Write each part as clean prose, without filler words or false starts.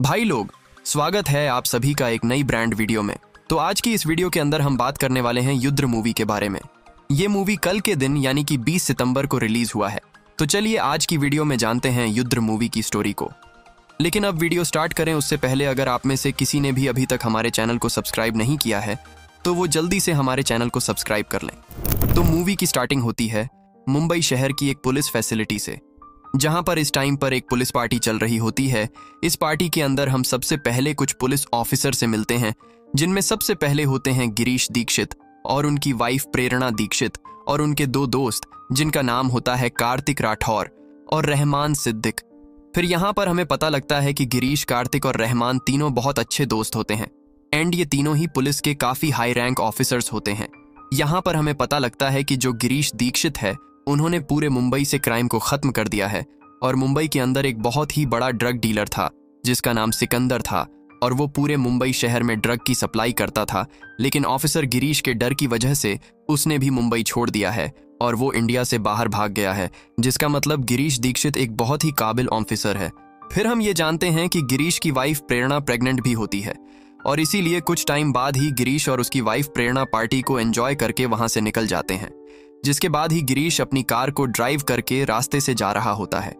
भाई लोग, स्वागत है आप सभी का एक नई ब्रांड वीडियो में। तो आज की इस वीडियो के अंदर हम बात करने वाले हैं युद्ध मूवी के बारे में। ये मूवी कल के दिन यानी कि 20 सितंबर को रिलीज हुआ है। तो चलिए आज की वीडियो में जानते हैं युद्ध मूवी की स्टोरी को। लेकिन अब वीडियो स्टार्ट करें उससे पहले अगर आप में से किसी ने भी अभी तक हमारे चैनल को सब्सक्राइब नहीं किया है तो वो जल्दी से हमारे चैनल को सब्सक्राइब कर लें। तो मूवी की स्टार्टिंग होती है मुंबई शहर की एक पुलिस फैसिलिटी से, जहां पर इस टाइम पर एक पुलिस पार्टी चल रही होती है। इस पार्टी के अंदर हम सबसे पहले कुछ पुलिस ऑफिसर से मिलते हैं, जिनमें सबसे पहले होते हैं गिरीश दीक्षित और उनकी वाइफ प्रेरणा दीक्षित और उनके दो दोस्त, जिनका नाम होता है कार्तिक राठौर और रहमान सिद्दीक। फिर यहाँ पर हमें पता लगता है कि गिरीश, कार्तिक और रहमान तीनों बहुत अच्छे दोस्त होते हैं एंड ये तीनों ही पुलिस के काफी हाई रैंक ऑफिसर्स होते हैं। यहाँ पर हमें पता लगता है कि जो गिरीश दीक्षित है उन्होंने पूरे मुंबई से क्राइम को खत्म कर दिया है और मुंबई के अंदर एक बहुत ही बड़ा ड्रग डीलर था जिसका नाम सिकंदर था और वो पूरे मुंबई शहर में ड्रग की सप्लाई करता था। लेकिन ऑफिसर गिरीश के डर की वजह से उसने भी मुंबई छोड़ दिया है और वो इंडिया से बाहर भाग गया है, जिसका मतलब गिरीश दीक्षित एक बहुत ही काबिल ऑफिसर है। फिर हम ये जानते हैं कि गिरीश की वाइफ प्रेरणा प्रेग्नेंट भी होती है और इसीलिए कुछ टाइम बाद ही गिरीश और उसकी वाइफ प्रेरणा पार्टी को एंजॉय करके वहां से निकल जाते हैं। जिसके बाद ही गिरीश अपनी कार को ड्राइव करके रास्ते से जा रहा होता है।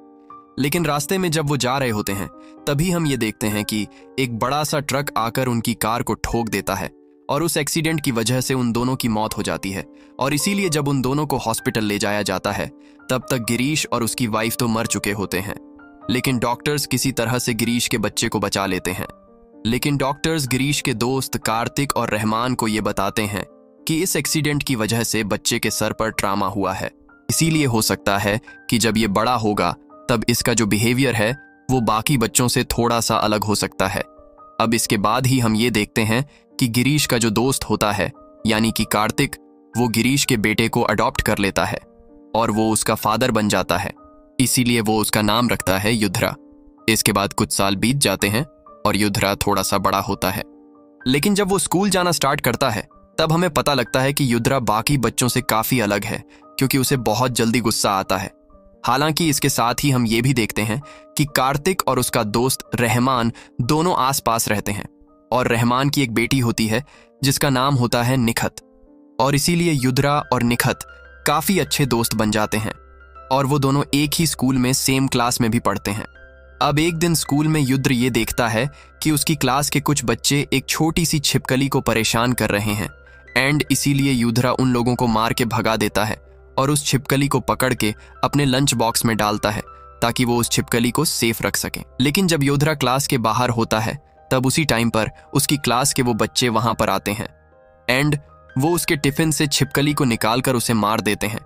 लेकिन रास्ते में जब वो जा रहे होते हैं तभी हम ये देखते हैं कि एक बड़ा सा ट्रक आकर उनकी कार को ठोक देता है और उस एक्सीडेंट की वजह से उन दोनों की मौत हो जाती है। और इसीलिए जब उन दोनों को हॉस्पिटल ले जाया जाता है तब तक गिरीश और उसकी वाइफ तो मर चुके होते हैं। लेकिन डॉक्टर्स किसी तरह से गिरीश के बच्चे को बचा लेते हैं। लेकिन डॉक्टर्स गिरीश के दोस्त कार्तिक और रहमान को ये बताते हैं कि इस एक्सीडेंट की वजह से बच्चे के सर पर ट्रामा हुआ है, इसीलिए हो सकता है कि जब ये बड़ा होगा तब इसका जो बिहेवियर है वो बाकी बच्चों से थोड़ा सा अलग हो सकता है। अब इसके बाद ही हम ये देखते हैं कि गिरीश का जो दोस्त होता है यानी कि कार्तिक, वो गिरीश के बेटे को अडॉप्ट कर लेता है और वो उसका फादर बन जाता है। इसीलिए वो उसका नाम रखता है युद्धरा। इसके बाद कुछ साल बीत जाते हैं और युद्धरा थोड़ा सा बड़ा होता है। लेकिन जब वो स्कूल जाना स्टार्ट करता है तब हमें पता लगता है कि युद्धरा बाकी बच्चों से काफी अलग है, क्योंकि उसे बहुत जल्दी गुस्सा आता है। हालांकि इसके साथ ही हम ये भी देखते हैं कि कार्तिक और उसका दोस्त रहमान दोनों आसपास रहते हैं और रहमान की एक बेटी होती है जिसका नाम होता है निखत। और इसीलिए युद्धरा और निखत काफी अच्छे दोस्त बन जाते हैं और वो दोनों एक ही स्कूल में सेम क्लास में भी पढ़ते हैं। अब एक दिन स्कूल में युद्ध ये देखता है कि उसकी क्लास के कुछ बच्चे एक छोटी सी छिपकली को परेशान कर रहे हैं एंड इसीलिए युद्धरा उन लोगों को मार के भगा देता है और उस छिपकली को पकड़ के अपने लंच बॉक्स में डालता है ताकि वो उस छिपकली को सेफ रख सके। लेकिन जब युद्धरा क्लास के बाहर होता है तब उसी टाइम पर उसकी क्लास के वो बच्चे वहां पर आते हैं एंड वो उसके टिफिन से छिपकली को निकाल कर उसे मार देते हैं।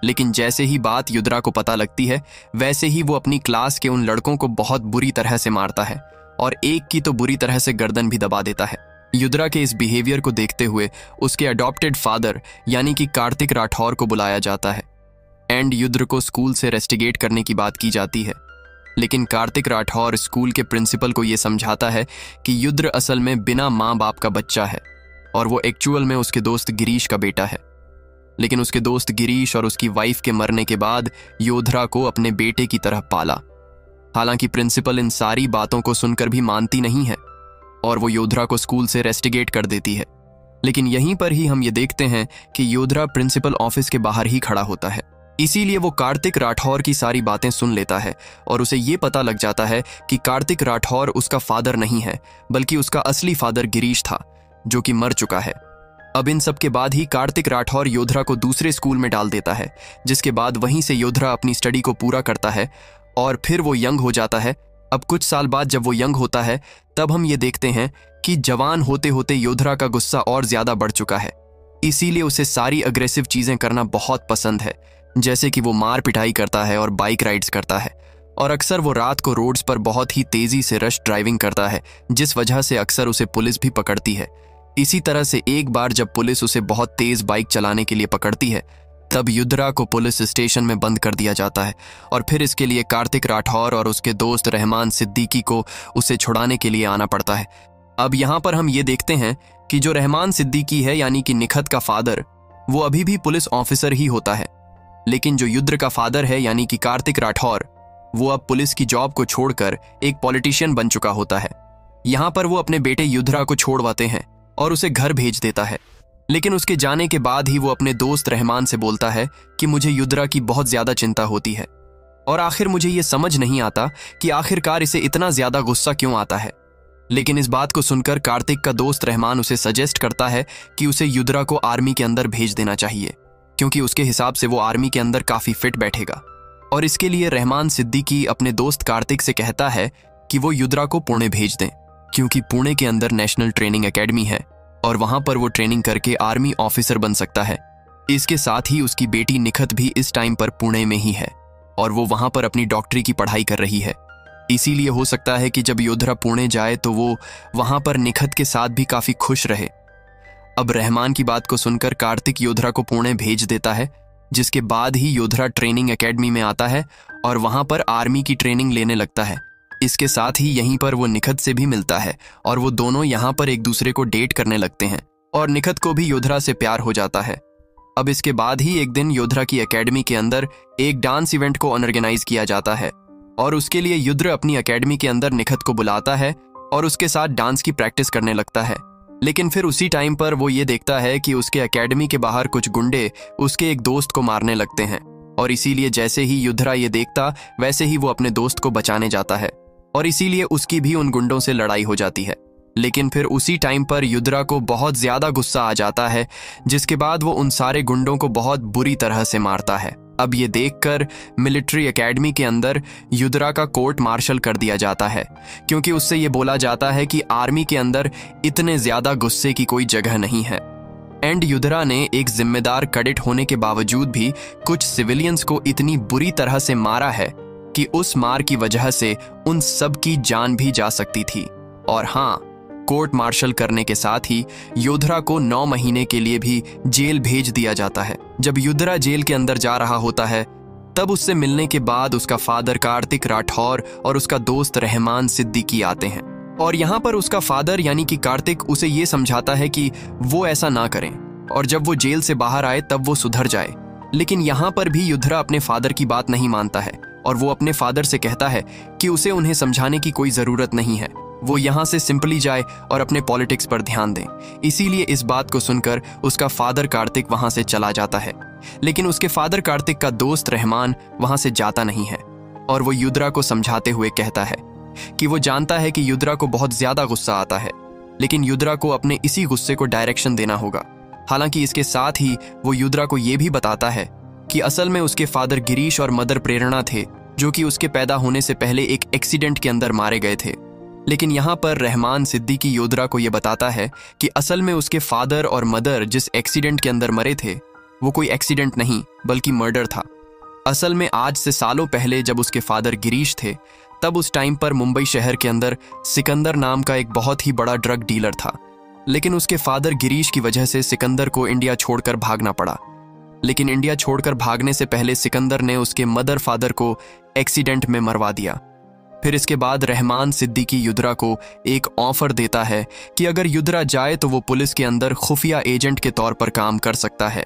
लेकिन जैसे ही बात युद्धरा को पता लगती है वैसे ही वो अपनी क्लास के उन लड़कों को बहुत बुरी तरह से मारता है और एक की तो बुरी तरह से गर्दन भी दबा देता है। युद्धरा के इस बिहेवियर को देखते हुए उसके अडॉप्टेड फादर यानी कि कार्तिक राठौर को बुलाया जाता है एंड युद्ध को स्कूल से रेस्टिगेट करने की बात की जाती है। लेकिन कार्तिक राठौर स्कूल के प्रिंसिपल को यह समझाता है कि युद्ध असल में बिना माँ बाप का बच्चा है और वो एक्चुअल में उसके दोस्त गिरीश का बेटा है। लेकिन उसके दोस्त गिरीश और उसकी वाइफ के मरने के बाद योद्धरा को अपने बेटे की तरह पाला। हालांकि प्रिंसिपल इन सारी बातों को सुनकर भी मानती नहीं है और वो योद्धरा को स्कूल से रेस्टिगेट कर देती है। लेकिन यहीं पर ही हम ये देखते हैं कि योद्धरा प्रिंसिपल ऑफिस के बाहर ही खड़ा होता है। इसीलिए वो कार्तिक राठौर की सारी बातें सुन लेता है और उसे ये पता लग जाता है कि कार्तिक राठौर उसका फादर नहीं है बल्कि उसका असली फादर गिरीश था, जो कि मर चुका है। अब इन सब के बाद ही कार्तिक राठौर योद्धरा को दूसरे स्कूल में डाल देता है, जिसके बाद वहीं से योद्धरा अपनी स्टडी को पूरा करता है और फिर वो यंग हो जाता है। अब कुछ साल बाद जब वो यंग होता है तब हम ये देखते हैं कि जवान होते होते योद्धरा का गुस्सा और ज्यादा बढ़ चुका है। इसीलिए उसे सारी अग्रेसिव चीजें करना बहुत पसंद है, जैसे कि वो मार पिटाई करता है और बाइक राइड्स करता है और अक्सर वो रात को रोड्स पर बहुत ही तेजी से रश ड्राइविंग करता है, जिस वजह से अक्सर उसे पुलिस भी पकड़ती है। इसी तरह से एक बार जब पुलिस उसे बहुत तेज बाइक चलाने के लिए पकड़ती है तब युद्धरा को पुलिस स्टेशन में बंद कर दिया जाता है और फिर इसके लिए कार्तिक राठौर और उसके दोस्त रहमान सिद्दीकी को उसे छुड़ाने के लिए आना पड़ता है। अब यहाँ पर हम ये देखते हैं कि जो रहमान सिद्दीकी है यानी कि निखत का फादर, वो अभी भी पुलिस ऑफिसर ही होता है। लेकिन जो युद्ध का फादर है यानी कि कार्तिक राठौर, वो अब पुलिस की जॉब को छोड़कर एक पॉलिटिशियन बन चुका होता है। यहाँ पर वो अपने बेटे युद्धरा को छोड़वाते हैं और उसे घर भेज देता है। लेकिन उसके जाने के बाद ही वो अपने दोस्त रहमान से बोलता है कि मुझे युद्धरा की बहुत ज्यादा चिंता होती है और आखिर मुझे ये समझ नहीं आता कि आखिरकार इसे इतना ज्यादा गुस्सा क्यों आता है। लेकिन इस बात को सुनकर कार्तिक का दोस्त रहमान उसे सजेस्ट करता है कि उसे युद्धरा को आर्मी के अंदर भेज देना चाहिए, क्योंकि उसके हिसाब से वो आर्मी के अंदर काफी फिट बैठेगा। और इसके लिए रहमान सिद्दीकी अपने दोस्त कार्तिक से कहता है कि वो युद्धरा को पुणे भेज दें, क्योंकि पुणे के अंदर नेशनल ट्रेनिंग एकेडमी है और वहां पर वो ट्रेनिंग करके आर्मी ऑफिसर बन सकता है। इसके साथ ही उसकी बेटी निखत भी इस टाइम पर पुणे में ही है और वो वहां पर अपनी डॉक्टरी की पढ़ाई कर रही है। इसीलिए हो सकता है कि जब युद्धरा पुणे जाए तो वो वहां पर निखत के साथ भी काफी खुश रहे। अब रहमान की बात को सुनकर कार्तिक युद्धरा को पुणे भेज देता है, जिसके बाद ही युद्धरा ट्रेनिंग एकेडमी में आता है और वहां पर आर्मी की ट्रेनिंग लेने लगता है। इसके साथ ही यहीं पर वो निखत से भी मिलता है और वो दोनों यहाँ पर एक दूसरे को डेट करने लगते हैं और निखत को भी युद्धरा से प्यार हो जाता है। अब इसके बाद ही एक दिन युद्धरा की एकेडमी के अंदर एक डांस इवेंट को ऑर्गेनाइज किया जाता है और उसके लिए युद्धरा अपनी एकेडमी के अंदर निखत को बुलाता है और उसके साथ डांस की प्रैक्टिस करने लगता है। लेकिन फिर उसी टाइम पर वो ये देखता है कि उसके एकेडमी के बाहर कुछ गुंडे उसके एक दोस्त को मारने लगते हैं और इसीलिए जैसे ही युद्धरा ये देखता वैसे ही वो अपने दोस्त को बचाने जाता है और इसीलिए उसकी भी उन गुंडों से लड़ाई हो जाती है। लेकिन फिर उसी टाइम पर युद्धरा को बहुत ज्यादा गुस्सा आ जाता है, जिसके बाद वो उन सारे गुंडों को बहुत बुरी तरह से मारता है। अब ये देखकर मिलिट्री एकेडमी के अंदर युद्धरा का कोर्ट मार्शल कर दिया जाता है, क्योंकि उससे ये बोला जाता है कि आर्मी के अंदर इतने ज्यादा गुस्से की कोई जगह नहीं है। एंड युद्धरा ने एक जिम्मेदार कैडेट होने के बावजूद भी कुछ सिविलियंस को इतनी बुरी तरह से मारा है कि उस मार की वजह से उन सब की जान भी जा सकती थी। और हाँ, कोर्ट मार्शल करने के साथ ही युद्धरा को 9 महीने के लिए भी जेल भेज दिया जाता है। जब युद्धरा जेल के अंदर जा रहा होता है तब उससे मिलने के बाद उसका फादर कार्तिक राठौर और उसका दोस्त रहमान सिद्दीकी आते हैं और यहाँ पर उसका फादर यानी कि कार्तिक उसे ये समझाता है कि वो ऐसा ना करें और जब वो जेल से बाहर आए तब वो सुधर जाए। लेकिन यहाँ पर भी युद्धरा अपने फादर की बात नहीं मानता है और वो अपने फादर से कहता है कि उसे उन्हें समझाने की कोई जरूरत नहीं है, वो यहाँ से सिंपली जाए और अपने पॉलिटिक्स पर ध्यान दें। इसीलिए इस बात को सुनकर उसका फादर कार्तिक वहां से चला जाता है। लेकिन उसके फादर कार्तिक का दोस्त रहमान वहां से जाता नहीं है और वो युद्धरा को समझाते हुए कहता है कि वो जानता है कि युद्धरा को बहुत ज्यादा गुस्सा आता है, लेकिन युद्धरा को अपने इसी गुस्से को डायरेक्शन देना होगा। हालांकि इसके साथ ही वो युद्धरा को ये भी बताता है कि असल में उसके फादर गिरीश और मदर प्रेरणा थे, जो कि उसके पैदा होने से पहले एक एक्सीडेंट के अंदर मारे गए थे। लेकिन यहाँ पर रहमान सिद्दीकी युद्धरा को यह बताता है कि असल में उसके फादर और मदर जिस एक्सीडेंट के अंदर मरे थे वो कोई एक्सीडेंट नहीं बल्कि मर्डर था। असल में आज से सालों पहले जब उसके फादर गिरीश थे तब उस टाइम पर मुंबई शहर के अंदर सिकंदर नाम का एक बहुत ही बड़ा ड्रग डीलर था। लेकिन उसके फादर गिरीश की वजह से सिकंदर को इंडिया छोड़कर भागना पड़ा। लेकिन इंडिया छोड़कर भागने से पहले सिकंदर ने उसके मदर फादर को एक्सीडेंट में मरवा दिया। फिर इसके बाद रहमान सिद्दीकी युद्धरा को एक ऑफर देता है कि अगर युद्धरा जाए तो वो पुलिस के अंदर खुफिया एजेंट के तौर पर काम कर सकता है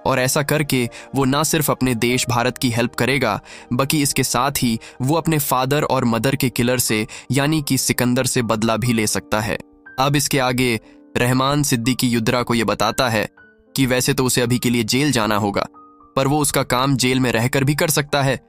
और ऐसा करके वो ना सिर्फ अपने देश भारत की हेल्प करेगा बल्कि इसके साथ ही वो अपने फादर और मदर के किलर से यानी कि सिकंदर से बदला भी ले सकता है। अब इसके आगे रहमान सिद्दीकी युद्धरा को ये बताता है कि वैसे तो उसे अभी के लिए जेल जाना होगा, पर वो उसका काम जेल में रहकर भी कर सकता है।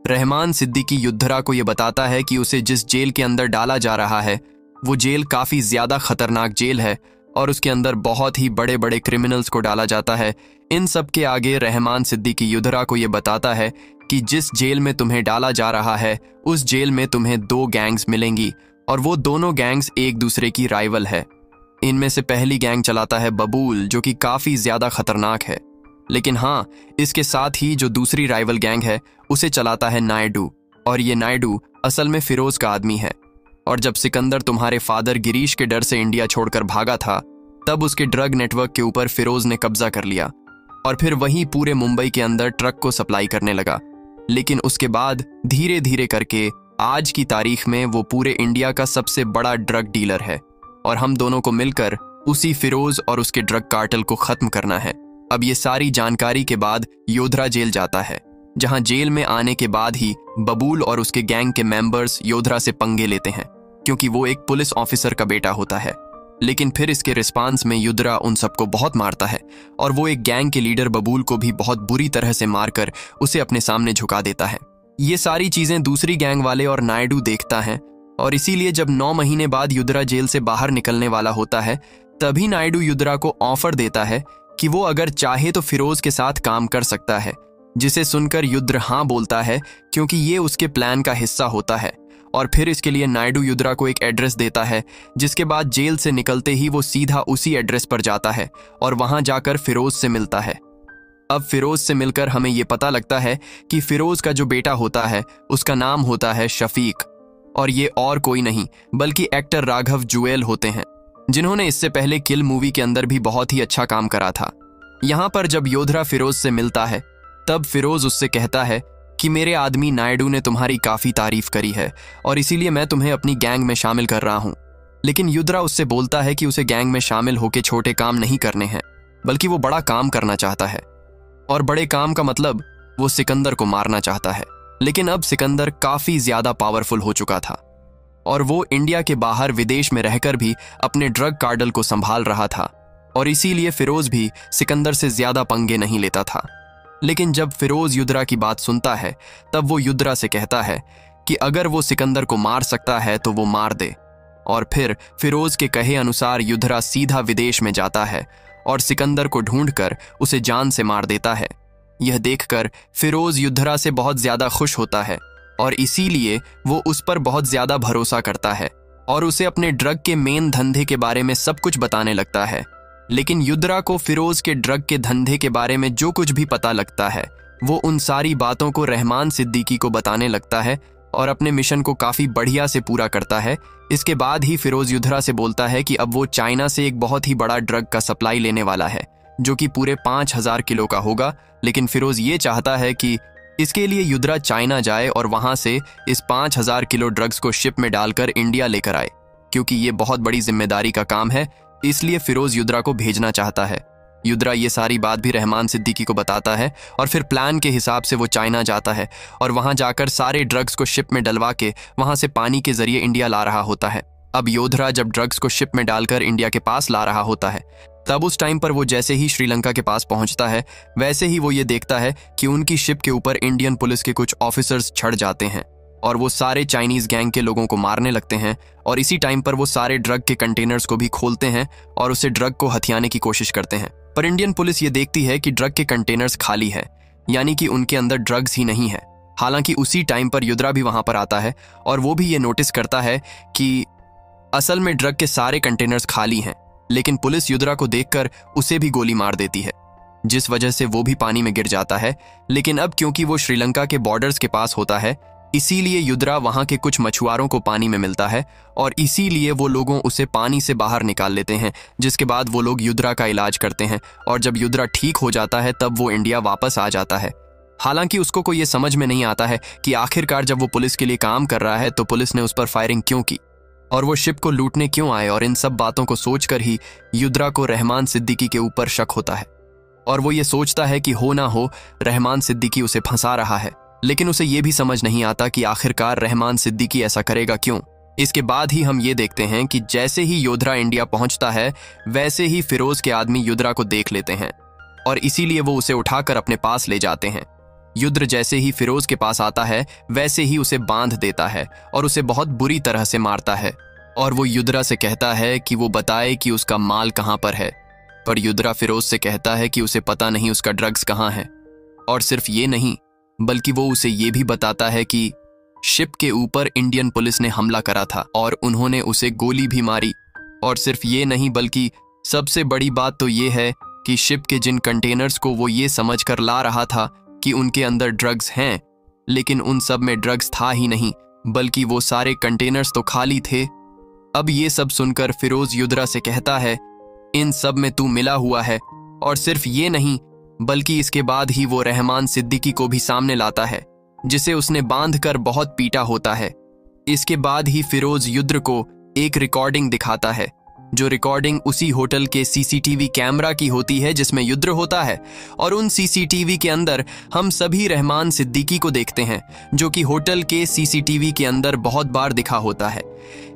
रहमान सिद्दीकी युद्धरा को यह बताता है कि उसे जिस जेल के अंदर डाला जा रहा है वो जेल काफी ज्यादा खतरनाक जेल है और उसके अंदर बहुत ही बड़े बड़े क्रिमिनल्स को डाला जाता है। इन सब के आगे रहमान सिद्दीकी युद्धरा को यह बताता है कि जिस जेल में तुम्हें डाला जा रहा है उस जेल में तुम्हें 2 गैंग्स मिलेंगी और वो दोनों गैंग्स एक दूसरे की राइवल है। इनमें से पहली गैंग चलाता है बबूल, जो कि काफी ज्यादा खतरनाक है। लेकिन हाँ, इसके साथ ही जो दूसरी राइवल गैंग है उसे चलाता है नायडू, और ये नायडू असल में फिरोज का आदमी है। और जब सिकंदर तुम्हारे फादर गिरीश के डर से इंडिया छोड़कर भागा था तब उसके ड्रग नेटवर्क के ऊपर फिरोज ने कब्जा कर लिया और फिर वहीं पूरे मुंबई के अंदर ट्रक को सप्लाई करने लगा। लेकिन उसके बाद धीरे धीरे करके आज की तारीख में वो पूरे इंडिया का सबसे बड़ा ड्रग डीलर है और हम दोनों को मिलकर उसी फिरोज और उसके ड्रग कार्टेल को खत्म करना है। अब ये सारी जानकारी के बाद युद्धरा जेल जाता है। जहां जेल में आने के बाद ही बबूल और उसके गैंग के मेंबर्स योधरा से पंगे लेते हैं क्योंकि वो एक पुलिस ऑफिसर का बेटा होता है। लेकिन फिर इसके रिस्पांस में युद्रा उन सबको बहुत मारता है और वो एक गैंग के लीडर बबूल को भी बहुत बुरी तरह से मारकर उसे अपने सामने झुका देता है। ये सारी चीजें दूसरी गैंग वाले और नायडू देखता है और इसीलिए जब 9 महीने बाद युद्रा जेल से बाहर निकलने वाला होता है तभी नायडू युद्रा को ऑफर देता है कि वो अगर चाहे तो फिरोज के साथ काम कर सकता है, जिसे सुनकर युद्र हाँ बोलता है क्योंकि ये उसके प्लान का हिस्सा होता है। और फिर इसके लिए नायडू युद्रा को एक एड्रेस देता है, जिसके बाद जेल से निकलते ही वो सीधा उसी एड्रेस पर जाता है और वहां जाकर फिरोज से मिलता है। अब फिरोज से मिलकर हमें ये पता लगता है कि फिरोज का जो बेटा होता है उसका नाम होता है शफीक, और ये और कोई नहीं बल्कि एक्टर राघव जुएल होते हैं, जिन्होंने इससे पहले किल मूवी के अंदर भी बहुत ही अच्छा काम करा था। यहाँ पर जब योधरा फिरोज से मिलता है तब फिरोज उससे कहता है कि मेरे आदमी नायडू ने तुम्हारी काफी तारीफ करी है और इसीलिए मैं तुम्हें अपनी गैंग में शामिल कर रहा हूँ। लेकिन युद्रा उससे बोलता है कि उसे गैंग में शामिल होकर छोटे काम नहीं करने हैं, बल्कि वो बड़ा काम करना चाहता है। और बड़े काम का मतलब वो सिकंदर को मारना चाहता है। लेकिन अब सिकंदर काफी ज्यादा पावरफुल हो चुका था और वो इंडिया के बाहर विदेश में रहकर भी अपने ड्रग कार्डल को संभाल रहा था, और इसीलिए फिरोज भी सिकंदर से ज्यादा पंगे नहीं लेता था। लेकिन जब फिरोज युद्रा की बात सुनता है तब वो युद्रा से कहता है कि अगर वो सिकंदर को मार सकता है तो वो मार दे। और फिर फिरोज के कहे अनुसार युद्रा सीधा विदेश में जाता है और सिकंदर को ढूंढकर उसे जान से मार देता है। यह देखकर फिरोज युद्रा से बहुत ज्यादा खुश होता है और इसीलिए वो उस पर बहुत ज्यादा भरोसा करता है और उसे अपने ड्रग के मेन धंधे के बारे में सब कुछ बताने लगता है। लेकिन युद्रा को फिरोज के ड्रग के धंधे के बारे में जो कुछ भी पता लगता है वो उन सारी बातों को रहमान सिद्दीकी को बताने लगता है और अपने मिशन को काफी बढ़िया से पूरा करता है। इसके बाद ही फिरोज युद्रा से बोलता है कि अब वो चाइना से एक बहुत ही बड़ा ड्रग का सप्लाई लेने वाला है, जो कि पूरे 5000 किलो का होगा। लेकिन फिरोज ये चाहता है कि इसके लिए युद्रा चाइना जाए और वहां से इस 5000 किलो ड्रग्स को शिप में डालकर इंडिया लेकर आए, क्योंकि ये बहुत बड़ी जिम्मेदारी का काम है। इसलिए फिरोज युद्रा को भेजना चाहता है। युद्रा ये सारी बात भी रहमान सिद्दीकी को बताता है और फिर प्लान के हिसाब से वो चाइना जाता है और वहां जाकर सारे ड्रग्स को शिप में डलवा के वहां से पानी के जरिए इंडिया ला रहा होता है। अब योधरा जब ड्रग्स को शिप में डालकर इंडिया के पास ला रहा होता है तब उस टाइम पर वो जैसे ही श्रीलंका के पास पहुंचता है वैसे ही वो ये देखता है कि उनकी शिप के ऊपर इंडियन पुलिस के कुछ ऑफिसर्स चढ़ जाते हैं और वो सारे चाइनीज गैंग के लोगों को मारने लगते हैं। और इसी टाइम पर वो सारे ड्रग के कंटेनर्स को भी खोलते हैं और उसे ड्रग को हथियाने की कोशिश करते हैं। पर इंडियन पुलिस ये देखती है कि ड्रग के कंटेनर्स खाली है, यानी कि उनके अंदर ड्रग्स ही नहीं है। हालांकि उसी टाइम पर युद्रा भी वहां पर आता है और वो भी ये नोटिस करता है कि असल में ड्रग के सारे कंटेनर्स खाली हैं। लेकिन पुलिस युद्रा को देखकर उसे भी गोली मार देती है, जिस वजह से वो भी पानी में गिर जाता है। लेकिन अब क्योंकि वो श्रीलंका के बॉर्डर्स के पास होता है इसीलिए युद्रा वहां के कुछ मछुआरों को पानी में मिलता है और इसीलिए वो लोगों उसे पानी से बाहर निकाल लेते हैं, जिसके बाद वो लोग युद्रा का इलाज करते हैं और जब युद्रा ठीक हो जाता है तब वो इंडिया वापस आ जाता है। हालांकि उसको कोई ये समझ में नहीं आता है कि आखिरकार जब वो पुलिस के लिए काम कर रहा है तो पुलिस ने उस पर फायरिंग क्यों की और वो शिप को लूटने क्यों आए। और इन सब बातों को सोचकर ही युद्रा को रहमान सिद्दीकी के ऊपर शक होता है और वो ये सोचता है कि हो ना हो रहमान सिद्दीकी उसे फंसा रहा है। लेकिन उसे ये भी समझ नहीं आता कि आखिरकार रहमान सिद्दीकी ऐसा करेगा क्यों। इसके बाद ही हम ये देखते हैं कि जैसे ही योधरा इंडिया पहुंचता है वैसे ही फिरोज के आदमी युद्रा को देख लेते हैं और इसीलिए वो उसे उठाकर अपने पास ले जाते हैं। युद्र जैसे ही फिरोज के पास आता है वैसे ही उसे बांध देता है और उसे बहुत बुरी तरह से मारता है और वो युद्रा से कहता है कि वो बताए कि उसका माल कहाँ पर है। पर युद्रा फिरोज से कहता है कि उसे पता नहीं उसका ड्रग्स कहाँ है। और सिर्फ ये नहीं बल्कि वो उसे ये भी बताता है कि शिप के ऊपर इंडियन पुलिस ने हमला करा था और उन्होंने उसे गोली भी मारी। और सिर्फ ये नहीं बल्कि सबसे बड़ी बात तो ये है कि शिप के जिन कंटेनर्स को वो ये समझ कर ला रहा था कि उनके अंदर ड्रग्स हैं, लेकिन उन सब में ड्रग्स था ही नहीं, बल्कि वो सारे कंटेनर्स तो खाली थे। अब ये सब सुनकर फिरोज युद्रा से कहता है इन सब में तू मिला हुआ है। और सिर्फ ये नहीं बल्कि इसके बाद ही वो रहमान सिद्दीकी को भी सामने लाता है, जिसे उसने बांधकर बहुत पीटा होता है। इसके बाद ही फिरोज युद्र को एक रिकॉर्डिंग दिखाता है जो रिकॉर्डिंग उसी होटल के सीसीटीवी कैमरा की होती है जिसमें युद्र होता है। और उन सीसीटीवी के अंदर हम सभी रहमान सिद्दीकी को देखते हैं, जो कि होटल के सीसीटीवी के अंदर बहुत बार दिखा होता है।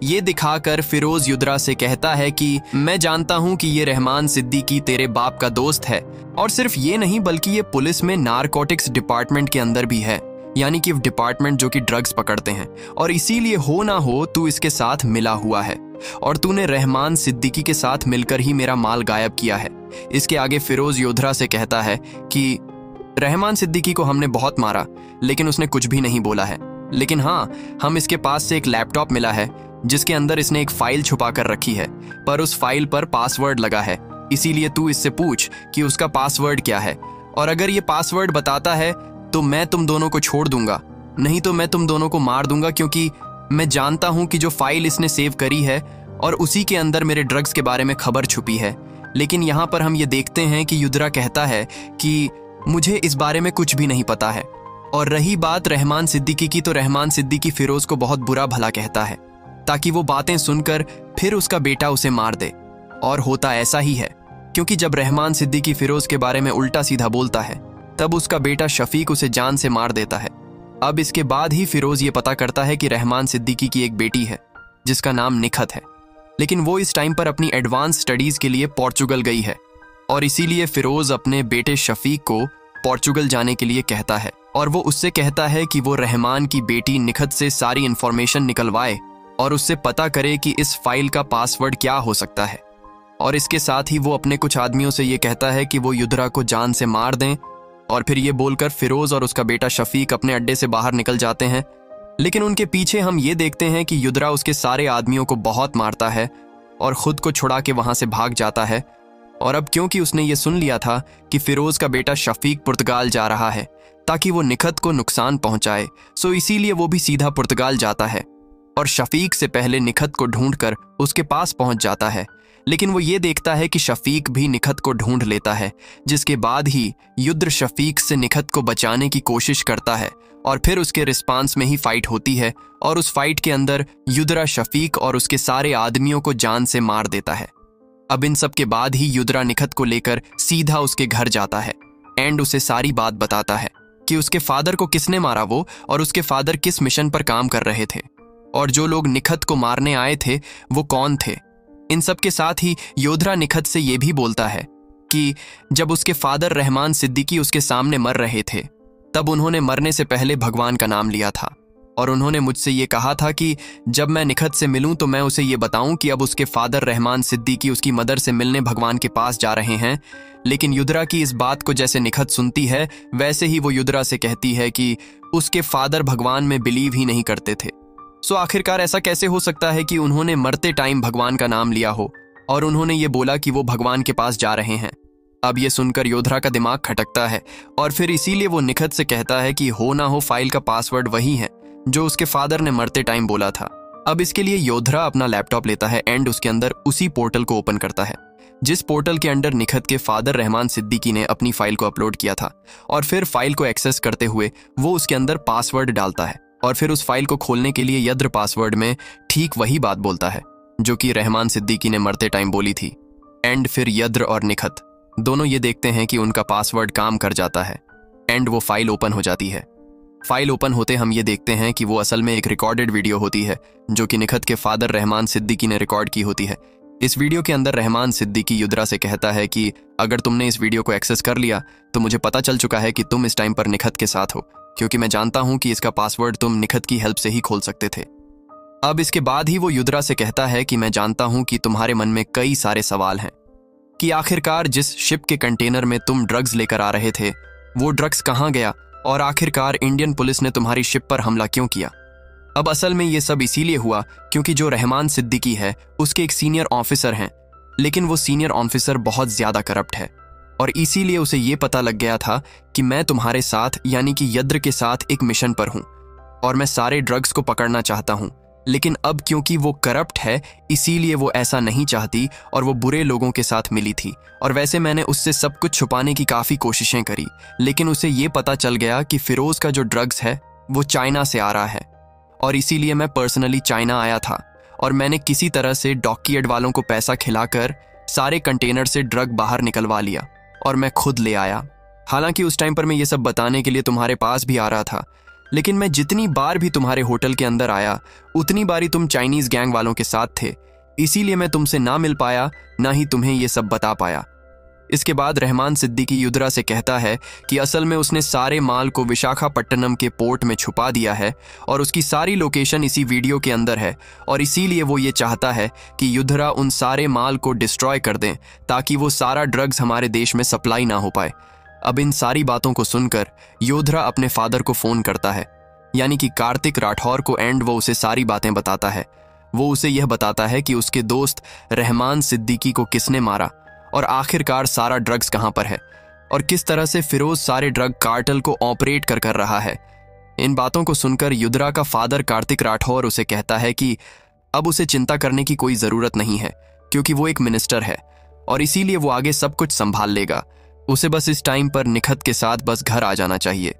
ये दिखाकर फिरोज युद्रा से कहता है कि मैं जानता हूं कि ये रहमान सिद्दीकी तेरे बाप का दोस्त है, और सिर्फ ये नहीं बल्कि ये पुलिस में नारकोटिक्स डिपार्टमेंट के अंदर भी है, यानी कि डिपार्टमेंट जो कि ड्रग्स पकड़ते हैं, और इसीलिए हो ना हो तू इसके साथ मिला हुआ है और तूने रहमान सिद्दीकी के साथ मिलकर ही मेरा माल गायब किया है। इसके आगे फिरोज युद्रा से कहता है कि रहमान सिद्दीकी को हमने बहुत मारा लेकिन उसने कुछ भी नहीं बोला है, लेकिन हाँ, हम इसके पास से एक लैपटॉप मिला है जिसके अंदर इसने एक फाइल छुपा कर रखी है, पर उस फाइल पर पासवर्ड लगा है, इसीलिए तू इससे पूछ कि उसका पासवर्ड क्या है, और अगर ये पासवर्ड बताता है तो मैं तुम दोनों को छोड़ दूंगा, नहीं तो मैं तुम दोनों को मार दूंगा, क्योंकि मैं जानता हूं कि जो फाइल इसने सेव करी है और उसी के अंदर मेरे ड्रग्स के बारे में खबर छुपी है। लेकिन यहाँ पर हम ये देखते हैं कि युद्रा कहता है कि मुझे इस बारे में कुछ भी नहीं पता है। और रही बात रहमान सिद्दीकी की, तो रहमान सिद्दीकी फिरोज को बहुत बुरा भला कहता है ताकि वो बातें सुनकर फिर उसका बेटा उसे मार दे। और होता ऐसा ही है, क्योंकि जब रहमान सिद्दीकी फिरोज के बारे में उल्टा सीधा बोलता है तब उसका बेटा शफीक उसे जान से मार देता है। अब इसके बाद ही फिरोज ये पता करता है कि रहमान सिद्दीकी की एक बेटी है जिसका नाम निखत है, लेकिन वो इस टाइम पर अपनी एडवांस स्टडीज के लिए पोर्चुगल गई है, और इसीलिए फिरोज अपने बेटे शफीक को पोर्चुगल जाने के लिए कहता है, और वो उससे कहता है कि वो रहमान की बेटी निखत से सारी इंफॉर्मेशन निकलवाए और उससे पता करे कि इस फाइल का पासवर्ड क्या हो सकता है। और इसके साथ ही वो अपने कुछ आदमियों से ये कहता है कि वो युद्रा को जान से मार दें, और फिर ये बोलकर फिरोज और उसका बेटा शफीक अपने अड्डे से बाहर निकल जाते हैं। लेकिन उनके पीछे हम ये देखते हैं कि युद्रा उसके सारे आदमियों को बहुत मारता है और खुद को छुड़ा के वहां से भाग जाता है। और अब क्योंकि उसने ये सुन लिया था कि फिरोज का बेटा शफीक पुर्तगाल जा रहा है ताकि वो निखत को नुकसान पहुंचाए, सो इसीलिए वो भी सीधा पुर्तगाल जाता है और शफीक से पहले निखत को ढूंढकर उसके पास पहुंच जाता है। लेकिन वो ये देखता है कि शफीक भी निखत को ढूंढ लेता है, जिसके बाद ही युद्र शफीक से निखत को बचाने की कोशिश करता है, और फिर उसके रिस्पांस में ही फाइट होती है, और उस फाइट के अंदर युद्रा शफीक और उसके सारे आदमियों को जान से मार देता है। अब इन सब के बाद ही युद्रा निखत को लेकर सीधा उसके घर जाता है एंड उसे सारी बात बताता है कि उसके फादर को किसने मारा वो, और उसके फादर किस मिशन पर काम कर रहे थे, और जो लोग निखत को मारने आए थे वो कौन थे। इन सब के साथ ही योद्रा निखत से ये भी बोलता है कि जब उसके फादर रहमान सिद्दीकी उसके सामने मर रहे थे तब उन्होंने मरने से पहले भगवान का नाम लिया था, और उन्होंने मुझसे ये कहा था कि जब मैं निखत से मिलूं तो मैं उसे ये बताऊं कि अब उसके फादर रहमान सिद्दीकी उसकी मदर से मिलने भगवान के पास जा रहे हैं। लेकिन युद्रा की इस बात को जैसे निखत सुनती है वैसे ही वो युद्रा से कहती है कि उसके फादर भगवान में बिलीव ही नहीं करते थे। सो आखिरकार ऐसा कैसे हो सकता है कि उन्होंने मरते टाइम भगवान का नाम लिया हो और उन्होंने ये बोला कि वो भगवान के पास जा रहे हैं। अब ये सुनकर योद्रा का दिमाग खटकता है, और फिर इसीलिए वो निखत से कहता है कि हो ना हो फाइल का पासवर्ड वही है जो उसके फादर ने मरते टाइम बोला था। अब इसके लिए योद्रा अपना लैपटॉप लेता है एंड उसके अंदर उसी पोर्टल को ओपन करता है जिस पोर्टल के अंदर निखत के फादर रहमान सिद्दीकी ने अपनी फाइल को अपलोड किया था, और फिर फाइल को एक्सेस करते हुए वो उसके अंदर पासवर्ड डालता है, और फिर उस फाइल को खोलने के लिए यद्र पासवर्ड में ठीक वही बात बोलता है जो कि रहमान सिद्दीकी ने मरते टाइम बोली थी। एंड फिर यद्र और निखत दोनों ये देखते हैं कि उनका पासवर्ड काम कर जाता है एंड वो फाइल ओपन हो जाती है। फाइल ओपन होते हम ये देखते हैं कि वो असल में एक रिकॉर्डेड वीडियो होती है जो कि निखत के फादर रहमान सिद्दीकी ने रिकॉर्ड की होती है। इस वीडियो के अंदर रहमान सिद्दीकी युद्रा से कहता है कि अगर तुमने इस वीडियो को एक्सेस कर लिया तो मुझे पता चल चुका है कि तुम इस टाइम पर निखत के साथ हो, क्योंकि मैं जानता हूं कि इसका पासवर्ड तुम निखत की हेल्प से ही खोल सकते थे। अब इसके बाद ही वो युद्रा से कहता है कि मैं जानता हूं कि तुम्हारे मन में कई सारे सवाल हैं कि आखिरकार जिस शिप के कंटेनर में तुम ड्रग्स लेकर आ रहे थे वो ड्रग्स कहाँ गया, और आखिरकार इंडियन पुलिस ने तुम्हारी शिप पर हमला क्यों किया। अब असल में ये सब इसीलिए हुआ क्योंकि जो रहमान सिद्दीकी है उसके एक सीनियर ऑफिसर हैं, लेकिन वो सीनियर ऑफिसर बहुत ज़्यादा करप्ट है, और इसीलिए उसे ये पता लग गया था कि मैं तुम्हारे साथ यानी कि यद्र के साथ एक मिशन पर हूँ और मैं सारे ड्रग्स को पकड़ना चाहता हूँ। लेकिन अब क्योंकि वो करप्ट है इसीलिए वो ऐसा नहीं चाहती और वो बुरे लोगों के साथ मिली थी। और वैसे मैंने उससे सब कुछ छुपाने की काफ़ी कोशिशें करी, लेकिन उसे ये पता चल गया कि फिरोज़ का जो ड्रग्स है वो चाइना से आ रहा है, और इसीलिए मैं पर्सनली चाइना आया था और मैंने किसी तरह से डॉकयार्ड वालों को पैसा खिलाकर सारे कंटेनर से ड्रग बाहर निकलवा लिया और मैं खुद ले आया। हालांकि उस टाइम पर मैं ये सब बताने के लिए तुम्हारे पास भी आ रहा था, लेकिन मैं जितनी बार भी तुम्हारे होटल के अंदर आया उतनी बारी तुम चाइनीज गैंग वालों के साथ थे, इसीलिए मैं तुमसे ना मिल पाया, ना ही तुम्हें ये सब बता पाया। इसके बाद रहमान सिद्दीकी युद्रा से कहता है कि असल में उसने सारे माल को विशाखापट्टनम के पोर्ट में छुपा दिया है और उसकी सारी लोकेशन इसी वीडियो के अंदर है, और इसीलिए वो ये चाहता है कि युद्रा उन सारे माल को डिस्ट्रॉय कर दें ताकि वो सारा ड्रग्स हमारे देश में सप्लाई ना हो पाए। अब इन सारी बातों को सुनकर योधरा अपने फादर को फोन करता है, यानी कि कार्तिक राठौर को, एंड वो उसे सारी बातें बताता है। वो उसे यह बताता है कि उसके दोस्त रहमान सिद्दीकी को किसने मारा और आखिरकार सारा ड्रग्स कहाँ पर है और किस तरह से फिरोज सारे ड्रग कार्टेल को ऑपरेट कर रहा है। इन बातों को सुनकर युद्रा का फादर कार्तिक राठौर उसे कहता है कि अब उसे चिंता करने की कोई ज़रूरत नहीं है क्योंकि वो एक मिनिस्टर है और इसीलिए वो आगे सब कुछ संभाल लेगा। उसे बस इस टाइम पर निखत के साथ बस घर आ जाना चाहिए।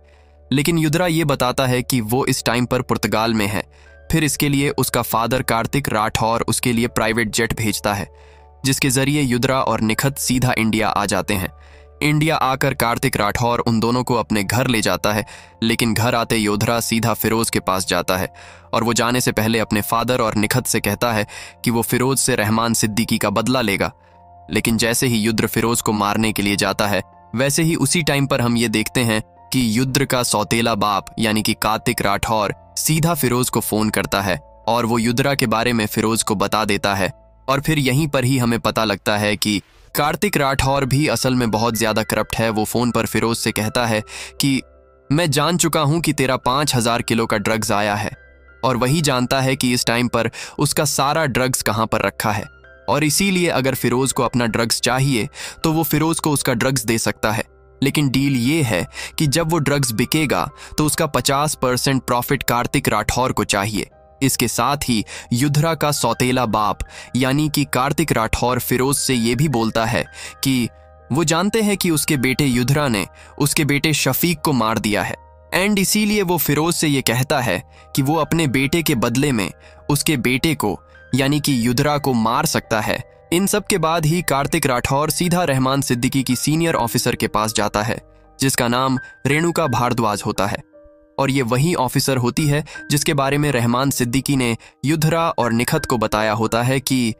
लेकिन युद्रा ये बताता है कि वो इस टाइम पर पुर्तगाल में है। फिर इसके लिए उसका फादर कार्तिक राठौर उसके लिए प्राइवेट जेट भेजता है, जिसके जरिए युद्रा और निखत सीधा इंडिया आ जाते हैं। इंडिया आकर कार्तिक राठौर उन दोनों को अपने घर ले जाता है, लेकिन घर आते योधरा सीधा फिरोज के पास जाता है और वो जाने से पहले अपने फादर और निखत से कहता है कि वो फिरोज से रहमान सिद्दीकी का बदला लेगा। लेकिन जैसे ही युद्र फिरोज को मारने के लिए जाता है, वैसे ही उसी टाइम पर हम ये देखते हैं कि युद्र का सौतेला बाप यानी कि कार्तिक राठौर सीधा फिरोज को फोन करता है और वो युद्रा के बारे में फिरोज को बता देता है। और फिर यहीं पर ही हमें पता लगता है कि कार्तिक राठौर भी असल में बहुत ज्यादा करप्ट है। वो फोन पर फिरोज से कहता है कि मैं जान चुका हूं कि तेरा 5000 किलो का ड्रग्स आया है, और वही जानता है कि इस टाइम पर उसका सारा ड्रग्स कहां पर रखा है, और इसीलिए अगर फिरोज को अपना ड्रग्स चाहिए तो वो फिरोज को उसका ड्रग्स दे सकता है। लेकिन डील ये है कि जब वो ड्रग्स बिकेगा तो उसका 50% प्रॉफिट कार्तिक राठौर को चाहिए। इसके साथ ही युद्रा का सौतेला बाप यानी कि कार्तिक राठौर फिरोज से ये भी बोलता है कि वो जानते हैं कि उसके बेटे युद्रा ने उसके बेटे शफीक को मार दिया है, एंड इसीलिए वो फिरोज से ये कहता है कि वो अपने बेटे के बदले में उसके बेटे को यानी कि युद्रा को मार सकता है। इन सब के बाद ही कार्तिक राठौर सीधा रहमान सिद्दीकी की सीनियर ऑफिसर के पास जाता है, जिसका नाम रेणुका भारद्वाज होता है, और ये वही ऑफिसर होती है जिसके बारे में रहमान सिद्दीकी ने युद्रा और निखत को बताया होता है कि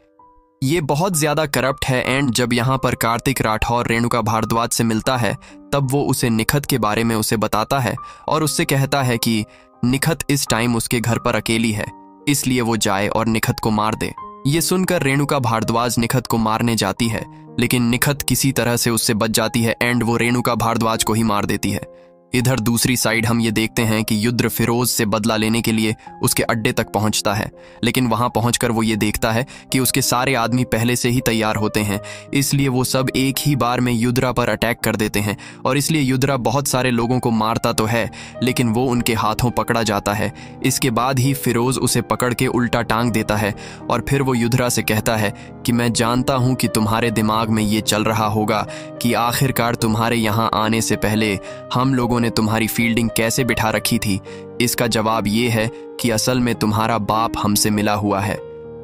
ये बहुत ज्यादा करप्ट है। एंड जब यहाँ पर कार्तिक राठौर रेणुका भारद्वाज से मिलता है तब वो उसे निखत के बारे में उसे बताता है और उससे कहता है कि निखत इस टाइम उसके घर पर अकेली है, इसलिए वो जाए और निखत को मार दे। ये सुनकर रेणुका भारद्वाज निखत को मारने जाती है, लेकिन निखत किसी तरह से उससे बच जाती है एंड वो रेणुका भारद्वाज को ही मार देती है। इधर दूसरी साइड हम ये देखते हैं कि युद्र फिरोज से बदला लेने के लिए उसके अड्डे तक पहुंचता है, लेकिन वहां पहुंचकर वो ये देखता है कि उसके सारे आदमी पहले से ही तैयार होते हैं, इसलिए वो सब एक ही बार में युद्रा पर अटैक कर देते हैं। और इसलिए युद्रा बहुत सारे लोगों को मारता तो है, लेकिन वो उनके हाथों पकड़ा जाता है। इसके बाद ही फिरोज उसे पकड़ के उल्टा टांग देता है और फिर वो युद्रा से कहता है कि मैं जानता हूं कि तुम्हारे दिमाग में ये चल रहा होगा कि आखिरकार तुम्हारे यहाँ आने से पहले हम लोगों ने तुम्हारी फील्डिंग कैसे बिठा रखी थी। इसका जवाब ये है कि असल में तुम्हारा बाप हमसे मिला हुआ है।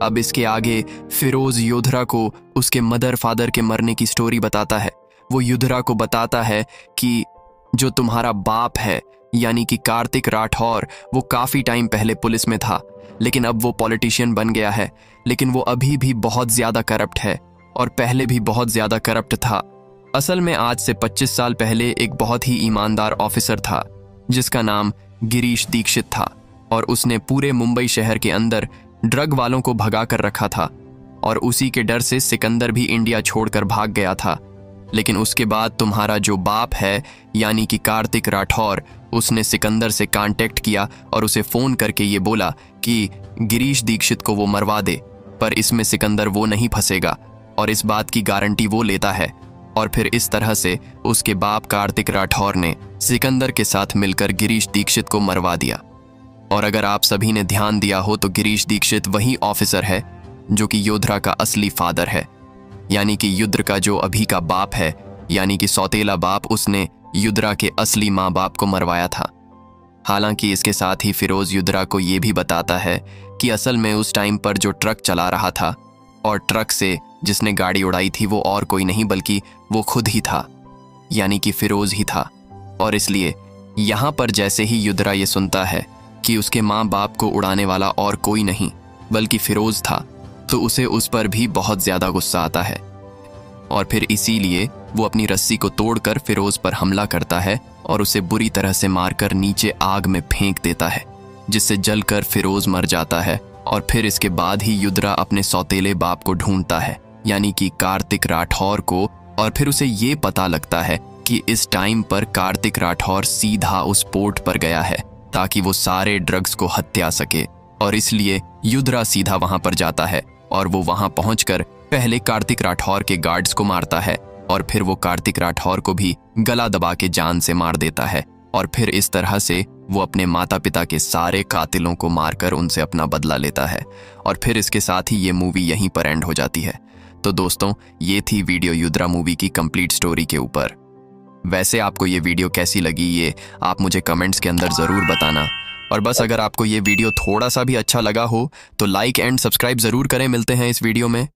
अब इसके आगे फिरोज योधरा को उसके मदर फादर के मरने की स्टोरी बताता है। वो युद्रा को बताता है कि जो तुम्हारा बाप है यानी कि कार्तिक राठौर, वो काफी टाइम पहले पुलिस में था, लेकिन अब वो पॉलिटिशियन बन गया है, लेकिन वो अभी भी बहुत ज्यादा करप्ट है और पहले भी बहुत ज्यादा करप्ट था। असल में आज से 25 साल पहले एक बहुत ही ईमानदार ऑफिसर था जिसका नाम गिरीश दीक्षित था, और उसने पूरे मुंबई शहर के अंदर ड्रग वालों को भगा कर रखा था, और उसी के डर से सिकंदर भी इंडिया छोड़कर भाग गया था। लेकिन उसके बाद तुम्हारा जो बाप है यानी कि कार्तिक राठौर, उसने सिकंदर से कांटेक्ट किया और उसे फोन करके ये बोला कि गिरीश दीक्षित को वो मरवा दे, पर इसमें सिकंदर वो नहीं फंसेगा, और इस बात की गारंटी वो लेता है। और फिर इस तरह से उसके बाप कार्तिक राठौर ने सिकंदर के साथ मिलकर गिरीश दीक्षित को मरवा दिया। और अगर आप सभी ने ध्यान दिया हो तो गिरीश दीक्षित वही ऑफिसर है जो कि योधरा का असली फादर है, यानी कि युद्र का जो अभी का बाप है यानी कि सौतेला बाप, उसने युद्रा के असली माँ बाप को मरवाया था। हालांकि इसके साथ ही फिरोज युद्रा को ये भी बताता है कि असल में उस टाइम पर जो ट्रक चला रहा था और ट्रक से जिसने गाड़ी उड़ाई थी वो और कोई नहीं बल्कि वो खुद ही था, यानी कि फिरोज ही था। और इसलिए यहाँ पर जैसे ही युद्रा ये सुनता है कि उसके माँ बाप को उड़ाने वाला और कोई नहीं बल्कि फिरोज था, तो उसे उस पर भी बहुत ज़्यादा गुस्सा आता है और फिर इसीलिए वो अपनी रस्सी को तोड़कर फिरोज पर हमला करता है और उसे बुरी तरह से मारकर नीचे आग में फेंक देता है, जिससे जलकर फिरोज मर जाता है। और फिर इसके बाद ही युद्रा अपने सौतेले बाप को ढूंढता है, यानी कि कार्तिक राठौर को, और फिर उसे ये पता लगता है कि इस टाइम पर कार्तिक राठौर सीधा उस पोर्ट पर गया है ताकि वो सारे ड्रग्स को हत्या सके। और इसलिए युद्रा सीधा वहां पर जाता है और वो वहां पहुंचकर पहले कार्तिक राठौर के गार्ड्स को मारता है और फिर वो कार्तिक राठौर को भी गला दबा के जान से मार देता है। और फिर इस तरह से वो अपने माता पिता के सारे कातिलों को मारकर उनसे अपना बदला लेता है। और फिर इसके साथ ही ये मूवी यहीं पर एंड हो जाती है। तो दोस्तों, ये थी वीडियो युद्रा मूवी की कंप्लीट स्टोरी के ऊपर। वैसे आपको ये वीडियो कैसी लगी ये आप मुझे कमेंट्स के अंदर ज़रूर बताना। और बस अगर आपको ये वीडियो थोड़ा सा भी अच्छा लगा हो तो लाइक एंड सब्सक्राइब ज़रूर करें। मिलते हैं इस वीडियो में।